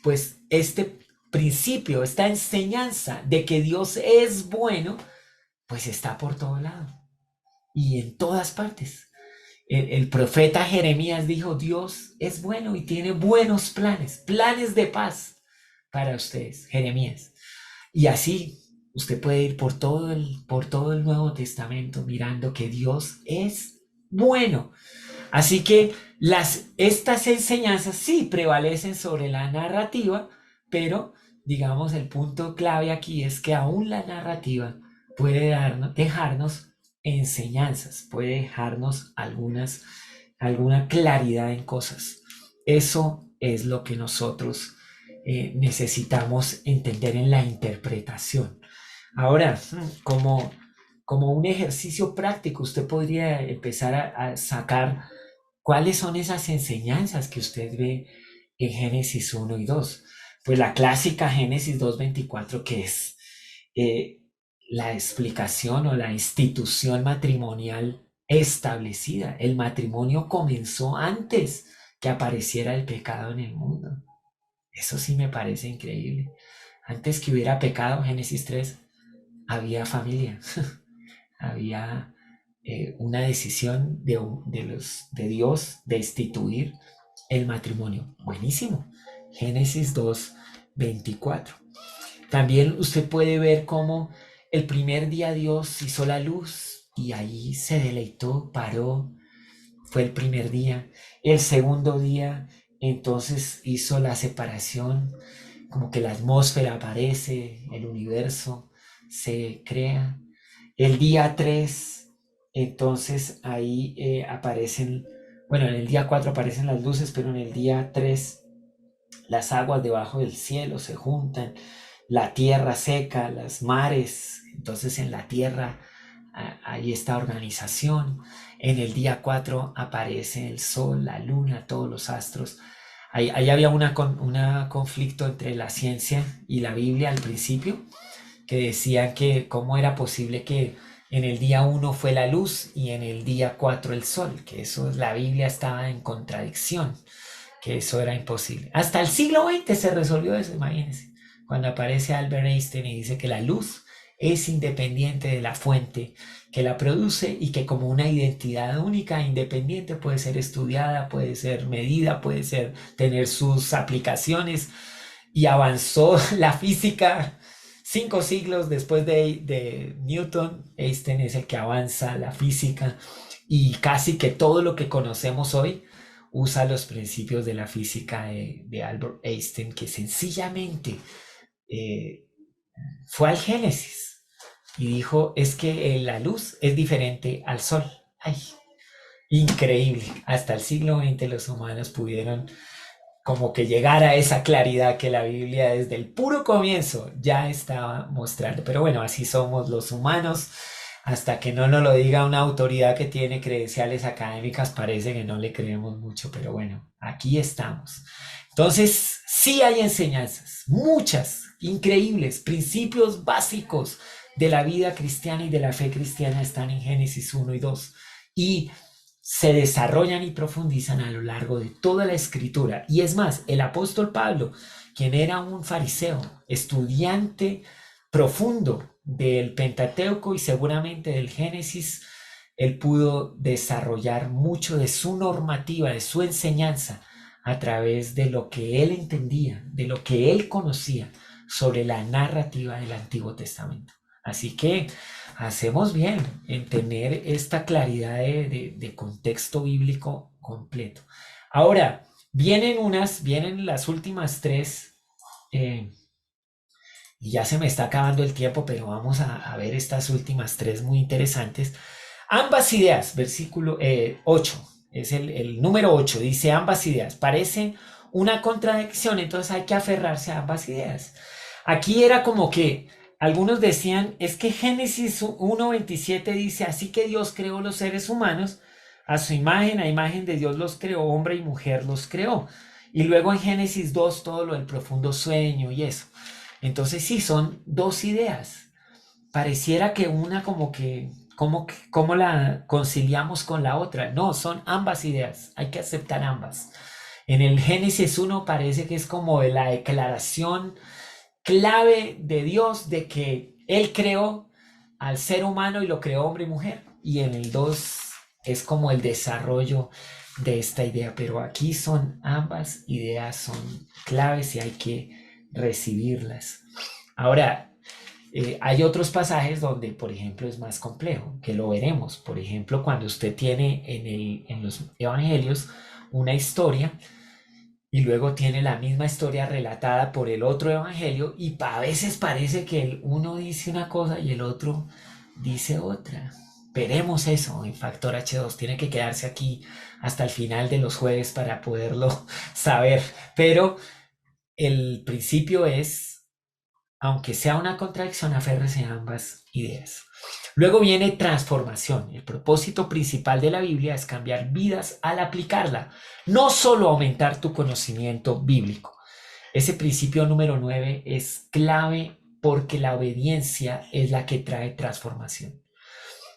pues este principio, esta enseñanza de que Dios es bueno, pues está por todo lado y en todas partes. El profeta Jeremías dijo, Dios es bueno y tiene buenos planes, planes de paz para ustedes, Jeremías. Y así usted puede ir por todo el Nuevo Testamento mirando que Dios es bueno. Así que estas enseñanzas sí prevalecen sobre la narrativa, pero digamos el punto clave aquí es que aún la narrativa puede dejarnos enseñanzas, puede dejarnos alguna claridad en cosas. Eso es lo que nosotros necesitamos entender en la interpretación. Ahora, como un ejercicio práctico, usted podría empezar a sacar cuáles son esas enseñanzas que usted ve en Génesis 1 y 2. Pues la clásica Génesis 2:24, que es la explicación o la institución matrimonial establecida. El matrimonio comenzó antes que apareciera el pecado en el mundo. Eso sí me parece increíble. Antes que hubiera pecado, Génesis 3, había familia, había una decisión de Dios de instituir el matrimonio. Buenísimo. Génesis 2:24. También usted puede ver cómo el primer día Dios hizo la luz y ahí se deleitó, paró, fue el primer día. El segundo día entonces hizo la separación, como que la atmósfera aparece, el universo se crea. El día 3, entonces ahí aparecen, bueno, en el día 4 aparecen las luces, pero en el día 3 las aguas debajo del cielo se juntan, la tierra seca, los mares, entonces en la tierra hay esta organización. En el día 4 aparece el sol, la luna, todos los astros. Ahí había un conflicto entre la ciencia y la Biblia al principio, que decían que cómo era posible que en el día 1 fue la luz y en el día 4 el sol, que eso la Biblia estaba en contradicción, que eso era imposible. Hasta el siglo XX se resolvió eso, imagínense, cuando aparece Albert Einstein y dice que la luz es independiente de la fuente que la produce y que como una identidad única, independiente, puede ser estudiada, puede ser medida, puede ser tener sus aplicaciones. Y avanzó la física 5 siglos después de Newton. Einstein es el que avanza la física y casi que todo lo que conocemos hoy usa los principios de la física de Albert Einstein, que sencillamente fue al Génesis y dijo, es que la luz es diferente al sol. ¡Ay! Increíble. Hasta el siglo XX los humanos pudieron como que llegar a esa claridad que la Biblia desde el puro comienzo ya estaba mostrando. Pero bueno, así somos los humanos. Hasta que no nos lo diga una autoridad que tiene credenciales académicas, parece que no le creemos mucho, pero bueno, aquí estamos. Entonces, sí hay enseñanzas, muchas, increíbles, principios básicos de la vida cristiana y de la fe cristiana están en Génesis 1 y 2 y se desarrollan y profundizan a lo largo de toda la escritura. Y es más, el apóstol Pablo, quien era un fariseo, estudiante profundo del Pentateuco y seguramente del Génesis, él pudo desarrollar mucho de su normativa, de su enseñanza, a través de lo que él entendía, de lo que él conocía sobre la narrativa del Antiguo Testamento. Así que hacemos bien en tener esta claridad de contexto bíblico completo. Ahora, Vienen las últimas tres, y ya se me está acabando el tiempo, pero vamos a ver estas últimas tres muy interesantes. Ambas ideas, versículo 8, es el número 8, dice ambas ideas, parece una contradicción, entonces hay que aferrarse a ambas ideas. Aquí era como que algunos decían, es que Génesis 1:27 dice, así que Dios creó los seres humanos, a su imagen, a imagen de Dios los creó, hombre y mujer los creó. Y luego en Génesis 2 todo lo del profundo sueño y eso. Entonces sí, son dos ideas. Pareciera que una como que, ¿cómo la conciliamos con la otra? No, son ambas ideas, hay que aceptar ambas. En el Génesis 1 parece que es como la declaración clave de Dios de que Él creó al ser humano y lo creó hombre y mujer. Y en el 2 es como el desarrollo de esta idea, pero aquí son ambas ideas, son claves y hay que recibirlas. Ahora, hay otros pasajes donde, por ejemplo, es más complejo, que lo veremos. Por ejemplo, cuando usted tiene en los evangelios una historia y luego tiene la misma historia relatada por el otro evangelio y a veces parece que el uno dice una cosa y el otro dice otra. Veremos eso en Factor H2. Tiene que quedarse aquí hasta el final de los jueves para poderlo saber. Pero el principio es, aunque sea una contradicción, aférrese a ambas ideas. Luego viene transformación. El propósito principal de la Biblia es cambiar vidas al aplicarla, no solo aumentar tu conocimiento bíblico. Ese principio número 9 es clave porque la obediencia es la que trae transformación.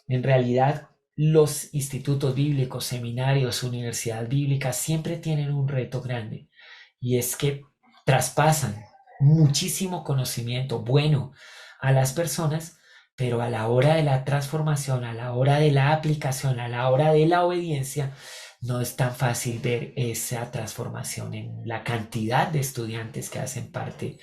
En realidad, los institutos bíblicos, seminarios, universidades bíblicas siempre tienen un reto grande y es que traspasan muchísimo conocimiento bueno a las personas, pero a la hora de la transformación, a la hora de la aplicación, a la hora de la obediencia, no es tan fácil ver esa transformación en la cantidad de estudiantes que hacen parte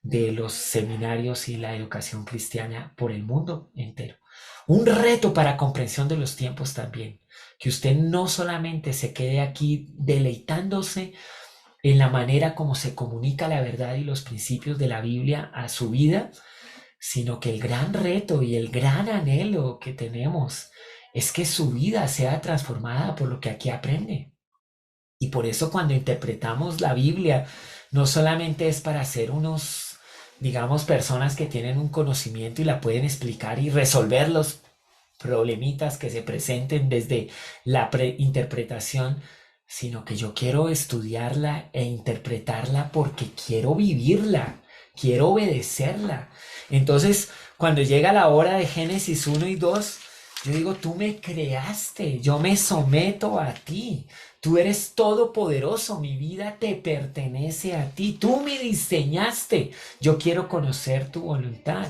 de los seminarios y la educación cristiana por el mundo entero. Un reto para comprensión de los tiempos también, que usted no solamente se quede aquí deleitándose en la manera como se comunica la verdad y los principios de la Biblia a su vida, sino que el gran reto y el gran anhelo que tenemos es que su vida sea transformada por lo que aquí aprende. Y por eso cuando interpretamos la Biblia, no solamente es para ser unos, digamos, personas que tienen un conocimiento y la pueden explicar y resolver los problemitas que se presenten desde la interpretación, sino que yo quiero estudiarla e interpretarla porque quiero vivirla, quiero obedecerla. Entonces, cuando llega la hora de Génesis 1 y 2, yo digo, tú me creaste, yo me someto a ti, tú eres todopoderoso, mi vida te pertenece a ti, tú me diseñaste, yo quiero conocer tu voluntad.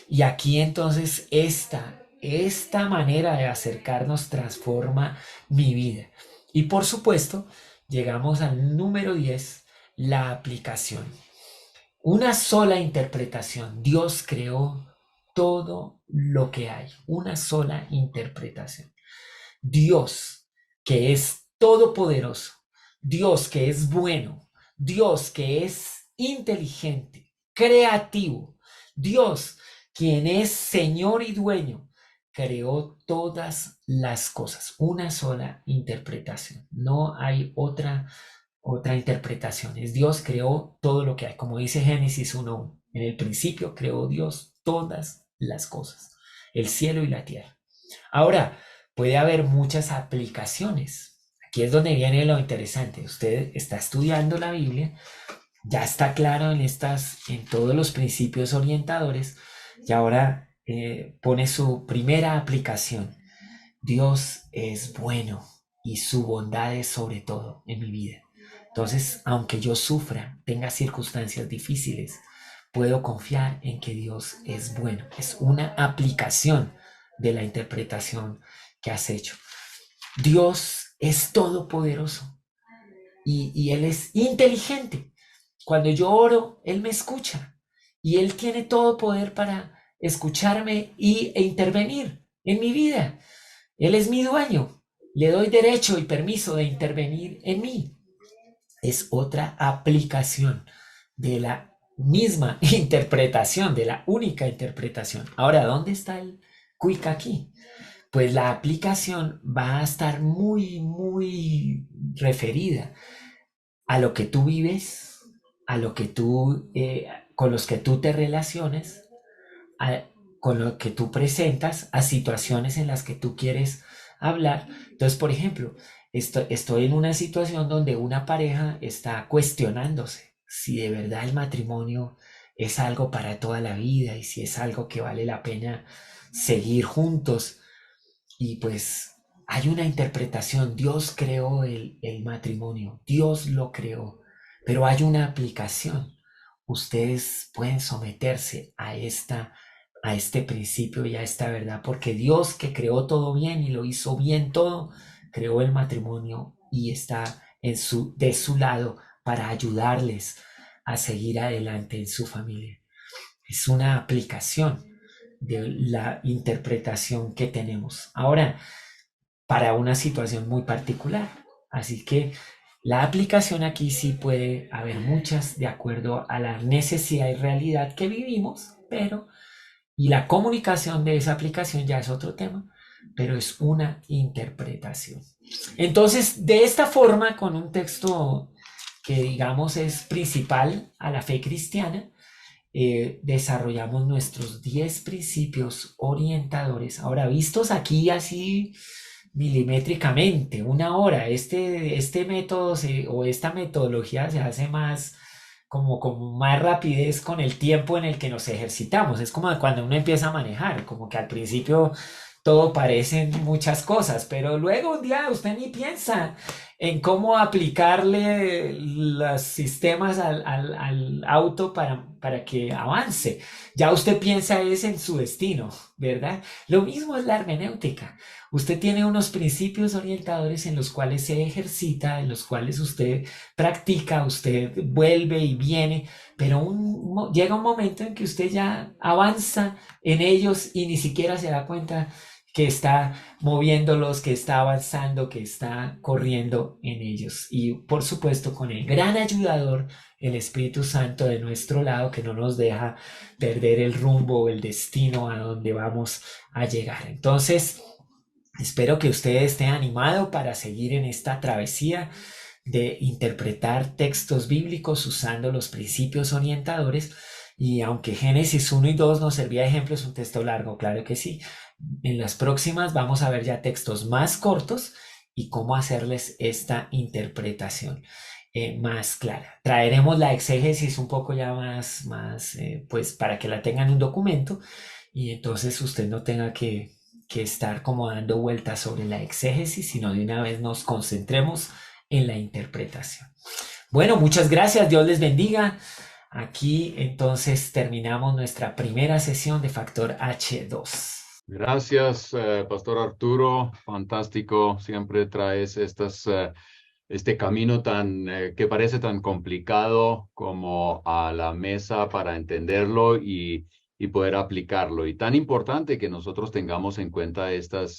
Y aquí entonces esta manera de acercarnos transforma mi vida. Y por supuesto, llegamos al número 10, la aplicación. Una sola interpretación. Dios creó todo lo que hay. Una sola interpretación. Dios, que es todopoderoso. Dios, que es bueno. Dios, que es inteligente, creativo. Dios, quien es Señor y dueño, creó todas las cosas. Una sola interpretación. No hay otra interpretación. Es Dios creó todo lo que hay. Como dice Génesis 1:1. En el principio creó Dios todas las cosas. El cielo y la tierra. Ahora, puede haber muchas aplicaciones. Aquí es donde viene lo interesante. Usted está estudiando la Biblia, ya está claro en todos los principios orientadores, y ahora pone su primera aplicación. Dios es bueno y su bondad es sobre todo en mi vida. Entonces, aunque yo sufra, tenga circunstancias difíciles, puedo confiar en que Dios es bueno. Es una aplicación de la interpretación que has hecho. Dios es todopoderoso y Él es inteligente. Cuando yo oro, Él me escucha y Él tiene todo poder para escucharme e intervenir en mi vida. Él es mi dueño. Le doy derecho y permiso de intervenir en mí. es otra aplicación de la misma interpretación, de la única interpretación. Ahora, ¿dónde está el quick aquí? Pues la aplicación va a estar muy referida a lo que tú vives, a lo que tú, con los que tú te relaciones, con lo que tú presentas, a situaciones en las que tú quieres hablar. Entonces, por ejemplo, estoy en una situación donde una pareja está cuestionándose si de verdad el matrimonio es algo para toda la vida y si es algo que vale la pena seguir juntos. Y pues hay una interpretación, Dios creó el matrimonio, Dios lo creó, pero hay una aplicación. Ustedes pueden someterse a este principio y a esta verdad, porque Dios que creó todo bien y lo hizo bien todo, creó el matrimonio y está de su lado para ayudarles a seguir adelante en su familia. Es una aplicación de la interpretación que tenemos. Ahora, para una situación muy particular. Así que la aplicación aquí sí puede haber muchas de acuerdo a la necesidad y realidad que vivimos, pero, y la comunicación de esa aplicación ya es otro tema, pero es una interpretación. Entonces, de esta forma, con un texto que digamos es principal a la fe cristiana, desarrollamos nuestros 10 principios orientadores. Ahora, vistos aquí así milimétricamente, una hora, este método o esta metodología se hace más como más rapidez con el tiempo en el que nos ejercitamos. Es como cuando uno empieza a manejar, como que al principio todo parecen muchas cosas, pero luego un día usted ni piensa en cómo aplicarle los sistemas al auto para que avance. Ya usted piensa es en su destino, ¿verdad? Lo mismo es la hermenéutica. Usted tiene unos principios orientadores en los cuales se ejercita, en los cuales usted practica, usted vuelve y viene, pero llega un momento en que usted ya avanza en ellos y ni siquiera se da cuenta que está moviéndolos, que está avanzando, que está corriendo en ellos. Y por supuesto con el gran ayudador, el Espíritu Santo de nuestro lado, que no nos deja perder el rumbo o el destino a donde vamos a llegar. Entonces, espero que usted esté animado para seguir en esta travesía de interpretar textos bíblicos usando los principios orientadores. Y aunque Génesis 1 y 2 nos servía de ejemplo, es un texto largo, claro que sí. En las próximas vamos a ver ya textos más cortos y cómo hacerles esta interpretación más clara. Traeremos la exégesis un poco ya más pues para que la tengan en un documento y entonces usted no tenga que estar como dando vueltas sobre la exégesis, sino de una vez nos concentremos en la interpretación. Bueno, muchas gracias, Dios les bendiga. Aquí entonces terminamos nuestra primera sesión de Factor H2. Gracias, Pastor Arturo. Fantástico. Siempre traes este camino que parece tan complicado como a la mesa para entenderlo y poder aplicarlo. Y tan importante que nosotros tengamos en cuenta estas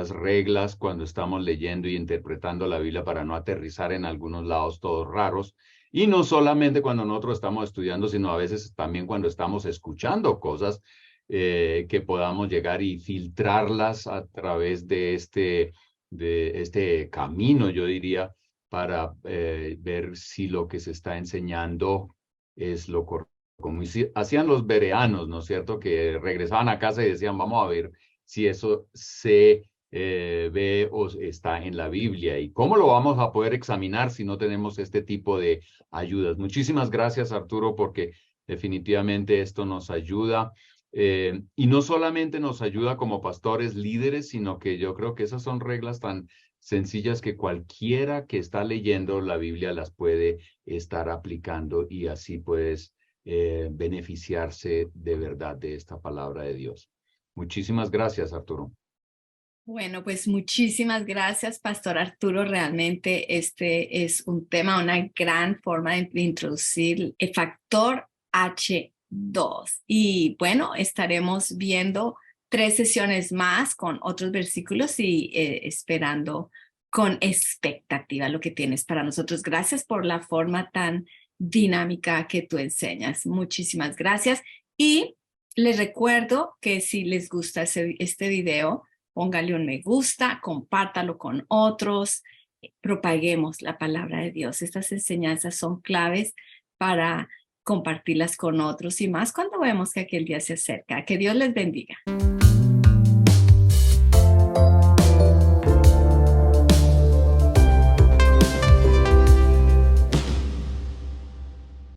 reglas cuando estamos leyendo y interpretando la Biblia para no aterrizar en algunos lados todos raros. Y no solamente cuando nosotros estamos estudiando, sino a veces también cuando estamos escuchando cosas que podamos llegar y filtrarlas a través de este camino, yo diría, para ver si lo que se está enseñando es lo correcto. Como hacían los bereanos, ¿no es cierto? Que regresaban a casa y decían, vamos a ver si eso se ve o está en la Biblia. ¿Y cómo lo vamos a poder examinar si no tenemos este tipo de ayudas? Muchísimas gracias, Arturo, porque definitivamente esto nos ayuda. Y no solamente nos ayuda como pastores líderes, sino que yo creo que esas son reglas tan sencillas que cualquiera que está leyendo la Biblia las puede estar aplicando y así puedes beneficiarse de verdad de esta palabra de Dios. Muchísimas gracias, Arturo. Bueno, pues muchísimas gracias, Pastor Arturo. Realmente este es un tema, una gran forma de introducir el factor H2. Y bueno, estaremos viendo 3 sesiones más con otros versículos y esperando con expectativa lo que tienes para nosotros. Gracias por la forma tan dinámica que tú enseñas. Muchísimas gracias. Y les recuerdo que si les gusta este video, póngale un me gusta, compártalo con otros, propaguemos la palabra de Dios. Estas enseñanzas son claves para compartirlas con otros y más cuando vemos que aquel día se acerca. Que Dios les bendiga.